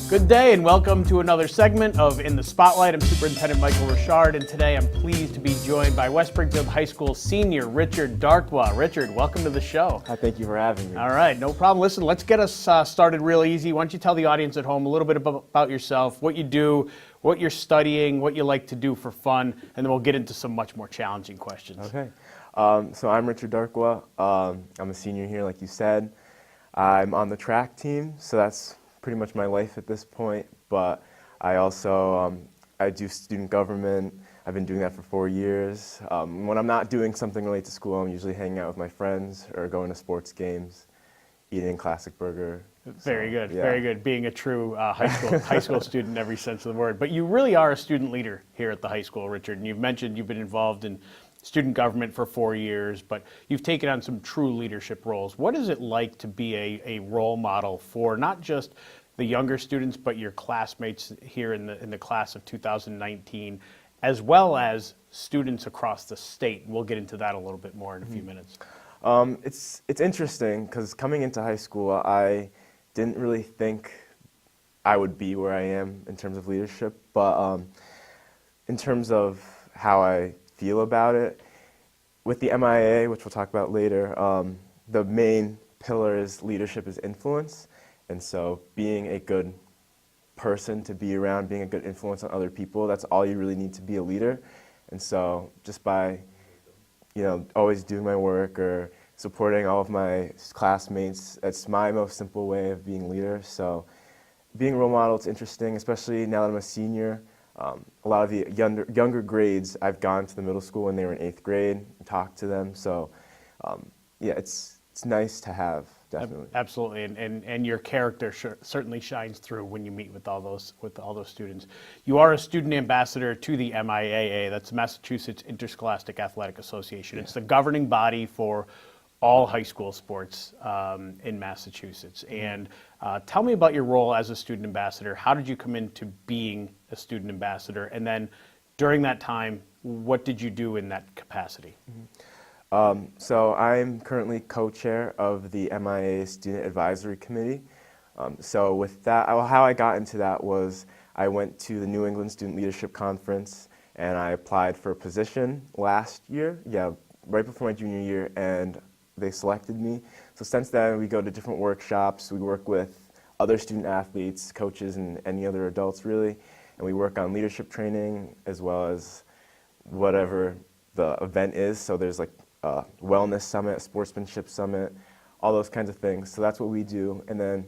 Good day and welcome to another segment of In the Spotlight. I'm Superintendent Michael Richard, and today I'm pleased to be joined by West Springfield High School senior Richard Darkwa. Richard, welcome to the show. Thank you for having me. All right, no problem. Listen, let's get us started real easy. Why don't you tell the audience at home a little bit about yourself, what you do, what you're studying, what you like to do for fun, and then we'll get into some much more challenging questions. Okay. So I'm Richard Darkwa. I'm a senior here, like you said. I'm on the track team, so that's pretty much my life at this point, but I also I do student government. I've been doing that for 4 years. When I'm not doing something related to school, I'm usually hanging out with my friends or going to sports games, eating classic burger. Very good, yeah. Very good. Being a true high school student in every sense of the word. But you really are a student leader here at the high school, Richard, and you've mentioned you've been involved in student government for 4 years, but you've taken on some true leadership roles. What is it like to be a role model for not just the younger students, but your classmates here in the class of 2019, as well as students across the state? We'll get into that a little bit more in a few minutes. It's interesting because coming into high school, I didn't really think I would be where I am in terms of leadership, but in terms of how I feel about it, with the MIA, which we'll talk about later, the main pillar is leadership is influence. And so being a good person to be around, being a good influence on other people, that's all you really need to be a leader. And so just by, always doing my work or supporting all of my classmates, it's my most simple way of being a leader. So being a role model, it's interesting, especially now that I'm a senior. A lot of the younger grades, I've gone to the middle school when they were in 8th grade and talked to them. So yeah, it's nice to have. Definitely. Absolutely, and your character certainly shines through when you meet with all those students. You are a student ambassador to the MIAA, that's the Massachusetts Interscholastic Athletic Association. Yeah. It's the governing body for all high school sports in Massachusetts. And tell me about your role as a student ambassador. How did you come into being a student ambassador? And then during that time, what did you do in that capacity? Mm-hmm. So I'm currently co-chair of the MIA Student Advisory Committee. So with that, how I got into that was I went to the New England Student Leadership Conference and I applied for a position last year, right before my junior year, and they selected me. So since then, we go to different workshops. We work with other student athletes, coaches, and any other adults really, and we work on leadership training as well as whatever the event is. So there's like a wellness summit, a sportsmanship summit, all those kinds of things. So that's what we do. And then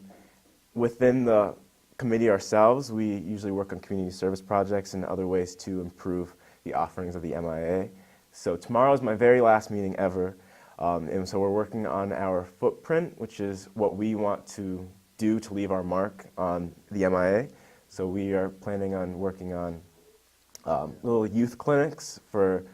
within the committee ourselves, we usually work on community service projects and other ways to improve the offerings of the MIA. So tomorrow is my very last meeting ever. And so we're working on our footprint, which is what we want to do to leave our mark on the MIA. So we are planning on working on little youth clinics for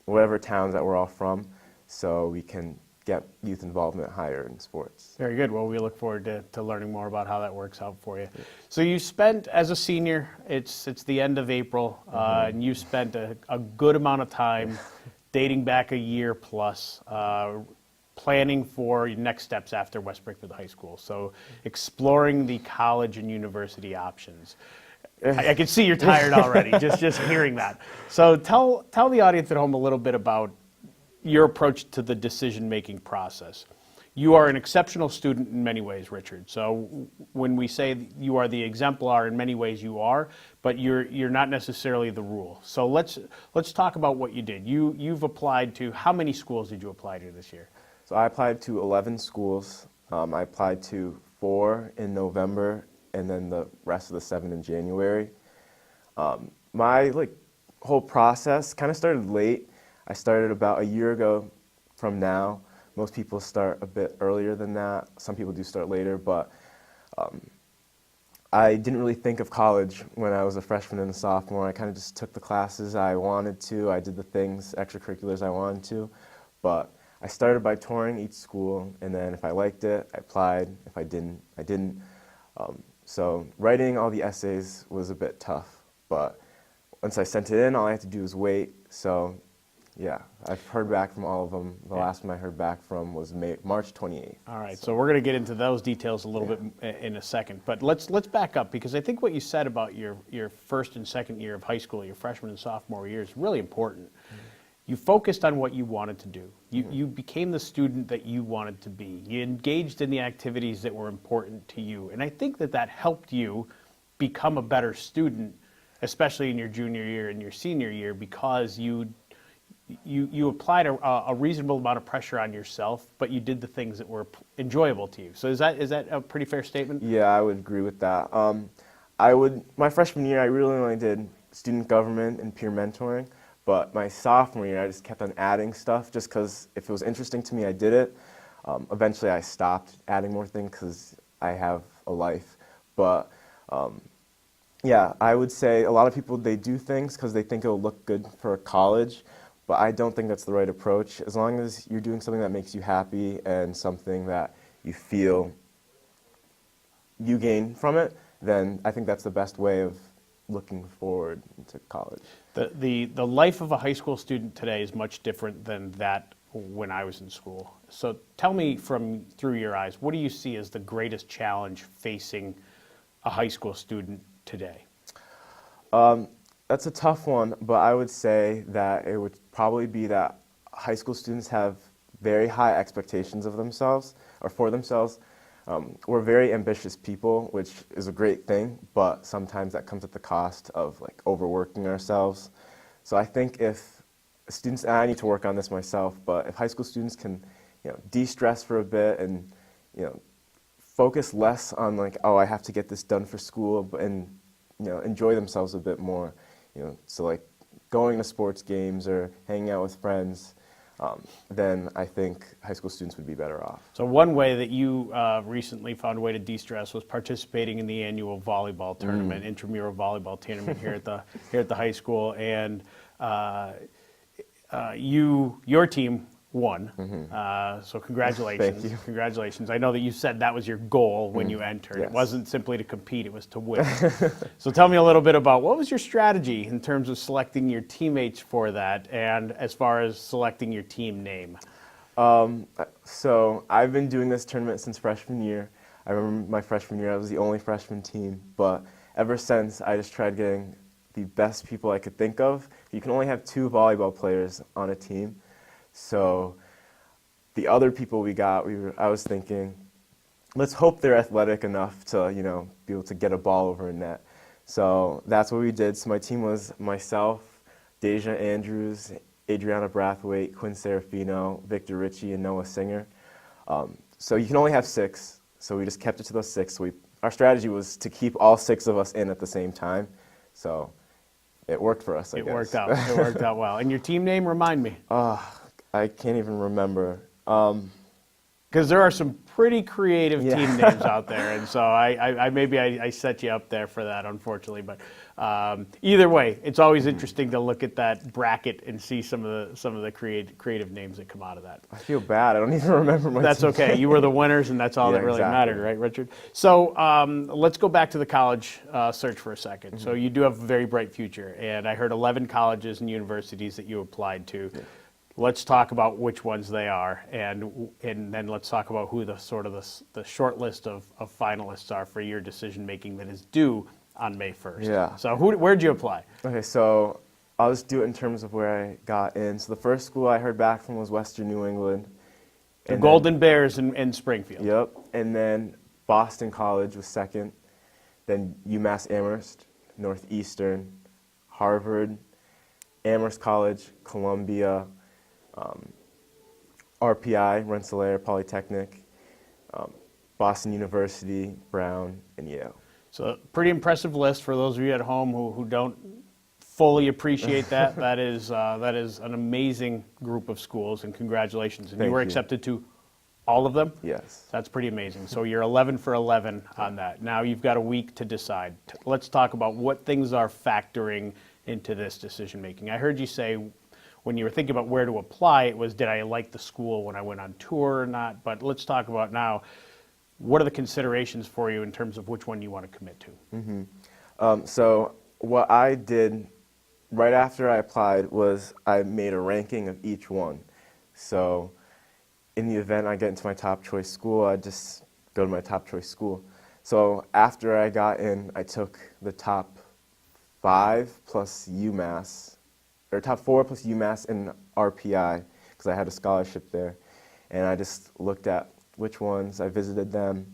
whatever towns that we're all from, so we can get youth involvement higher in sports. Very good. Well, we look forward to learning more about how that works out for you. Yeah. So you spent, as a senior, it's the end of April, and you spent a good amount of time dating back a year plus, planning for your next steps after West Springfield High School. So exploring the college and university options. I can see you're tired already, just hearing that. So tell the audience at home a little bit about your approach to the decision-making process. You are an exceptional student in many ways, Richard. So when we say you are the exemplar, in many ways you are, but you're not necessarily the rule. So let's talk about what you did. You've applied to, how many schools did you apply to this year? So I applied to 11 schools. I applied to 4 in November, and then the rest of the 7 in January. My whole process kind of started late. I started about a year ago from now. Most people start a bit earlier than that. Some people do start later, but I didn't really think of college when I was a freshman and a sophomore. I kind of just took the classes I wanted to. I did the things, extracurriculars I wanted to, but I started by touring each school, and then if I liked it, I applied. If I didn't, I didn't. So writing all the essays was a bit tough, but once I sent it in, all I had to do was wait. So Yeah, I've heard back from all of them. The last one I heard back from was March 28th. All right, so we're going to get into those details a little bit in a second. But let's back up, because I think what you said about your first and second year of high school, your freshman and sophomore year, is really important. You focused on what you wanted to do. You became the student that you wanted to be. You engaged in the activities that were important to you. And I think that helped you become a better student, especially in your junior year and your senior year, because you applied a reasonable amount of pressure on yourself, but you did the things that were enjoyable to you. So is that a pretty fair statement? Yeah, I would agree with that. My freshman year, I really only did student government and peer mentoring. But my sophomore year, I just kept on adding stuff just because if it was interesting to me, I did it. Eventually, I stopped adding more things because I have a life. But yeah, I would say a lot of people, they do things because they think it'll look good for college. But I don't think that's the right approach. As long as you're doing something that makes you happy and something that you feel you gain from it, then I think that's the best way of looking forward to college. The life of a high school student today is much different than that when I was in school. So tell me through your eyes, what do you see as the greatest challenge facing a high school student today? That's a tough one, but I would say that it would probably be that high school students have very high expectations of themselves or for themselves. We're very ambitious people, which is a great thing, but sometimes that comes at the cost of like overworking ourselves. So I think if students, and I need to work on this myself, but if high school students can, de-stress for a bit and, focus less on like, oh, I have to get this done for school, and, enjoy themselves a bit more, so like going to sports games or hanging out with friends, then I think high school students would be better off. So one way that you recently found a way to de-stress was participating in the annual volleyball tournament, intramural volleyball tournament here at the high school, and your team won. So congratulations! Thank you. Congratulations! I know that you said that was your goal when you entered. Yes. It wasn't simply to compete; it was to win. So tell me a little bit about what was your strategy in terms of selecting your teammates for that, and as far as selecting your team name. So I've been doing this tournament since freshman year. I remember my freshman year, I was the only freshman team, but ever since I just tried getting the best people I could think of. You can only have 2 volleyball players on a team. So the other people we got, I was thinking, let's hope they're athletic enough to, be able to get a ball over a net. So that's what we did. So my team was myself, Deja Andrews, Adriana Brathwaite, Quinn Serafino, Victor Ritchie, and Noah Singer. So you can only have 6, so we just kept it to those 6. So our strategy was to keep all 6 of us in at the same time. So it worked for us, I guess. It worked out. It worked out well. And your team name, remind me. I can't even remember. Because there are some pretty creative team names out there, and so I set you up there for that, unfortunately. But either way, it's always interesting to look at that bracket and see some of the creative names that come out of that. I feel bad. I don't even remember my That's team okay. name. You were the winners, and that's all that really mattered, right, Richard? So let's go back to the college search for a second. So you do have a very bright future, and I heard 11 colleges and universities that you applied to. Yeah. Let's talk about which ones they are, and then let's talk about who the short list of finalists are for your decision making that is due on May 1st. Yeah. So where'd you apply? Okay, so I'll just do it in terms of where I got in. So the first school I heard back from was Western New England. The Golden Bears in Springfield. Yep, and then Boston College was second. Then UMass Amherst, Northeastern, Harvard, Amherst College, Columbia, RPI, Rensselaer Polytechnic, Boston University, Brown, and Yale. So pretty impressive list for those of you at home who don't fully appreciate that. That is an amazing group of schools, and congratulations. And you were accepted to all of them? Yes. That's pretty amazing. So you're 11 for 11 on that. Now you've got a week to decide. Let's talk about what things are factoring into this decision making. I heard you say when you were thinking about where to apply, it was, did I like the school when I went on tour or not? But let's talk about now, what are the considerations for you in terms of which one you want to commit to? So what I did right after I applied I made a ranking of each one. So in the event I get into my top choice school, I just go to my top choice school. So after I got in, I took the top 5 plus UMass, or top 4 plus UMass and RPI, because I had a scholarship there. And I just looked at which ones, I visited them.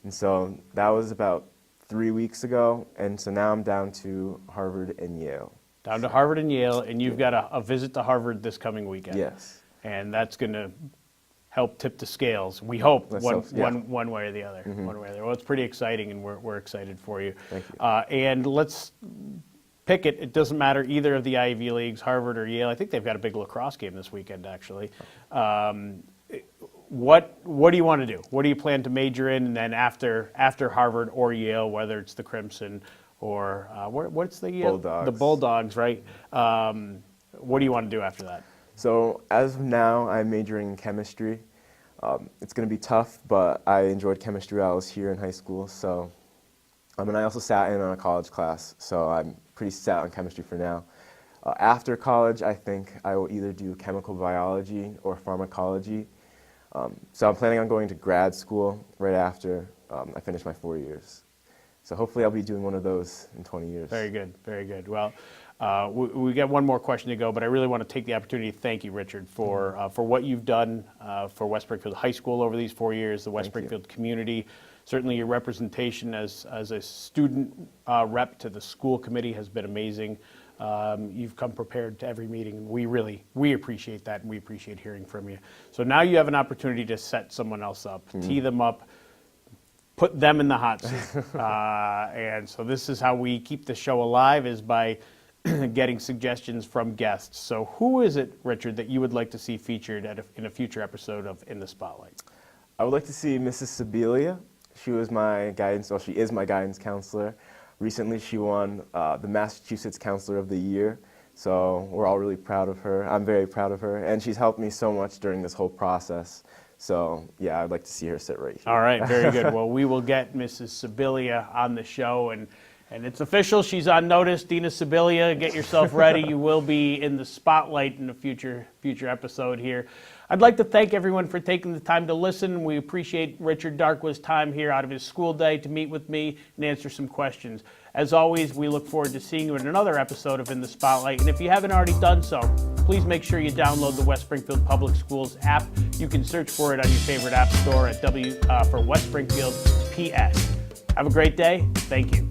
And so that was about 3 weeks ago, and so now I'm down to Harvard and Yale. Down to Harvard and Yale, and you've got a visit to Harvard this coming weekend. Yes. And that's going to help tip the scales, we hope, one way or the other. Mm-hmm. One way or the other. Well, it's pretty exciting, and we're excited for you. Thank you. And let's pick it. It doesn't matter either of the Ivy Leagues, Harvard or Yale. I think they've got a big lacrosse game this weekend, actually. What do you want to do? What do you plan to major in? And then after Harvard or Yale, whether it's the Crimson or what's the Bulldogs. The Bulldogs, right? What do you want to do after that? So as of now, I'm majoring in chemistry. It's going to be tough, but I enjoyed chemistry while I was here in high school. So, and I also sat in on a college class, so I'm pretty set on chemistry for now. After college, I think I will either do chemical biology or pharmacology. So I'm planning on going to grad school right after I finish my 4 years. So hopefully I'll be doing one of those in 20 years. Very good, very good. Well, we got one more question to go, but I really want to take the opportunity to thank you, Richard, for what you've done for West Springfield High School over these 4 years, the West Springfield community. Certainly your representation as a student rep to the school committee has been amazing. You've come prepared to every meeting, and we appreciate that, and we appreciate hearing from you. So now you have an opportunity to set someone else up, tee them up, put them in the hot seat. And so this is how we keep the show alive, is by getting suggestions from guests. So who is it, Richard, that you would like to see featured in a future episode of In the Spotlight? I would like to see Mrs. Sibilia. She was my guidance, well, she is my guidance counselor. Recently, she won the Massachusetts Counselor of the Year, so we're all really proud of her. I'm very proud of her, and she's helped me so much during this whole process. So, yeah, I'd like to see her sit right here. All right, very good. Well, we will get Mrs. Sibilia on the show, and it's official. She's on notice. Dina Sibilia, get yourself ready. You will be in the spotlight in a future episode here. I'd like to thank everyone for taking the time to listen. We appreciate Richard Darkwa's time here out of his school day to meet with me and answer some questions. As always, we look forward to seeing you in another episode of In the Spotlight. And if you haven't already done so, please make sure you download the West Springfield Public Schools app. You can search for it on your favorite app store at for West Springfield PS. Have a great day. Thank you.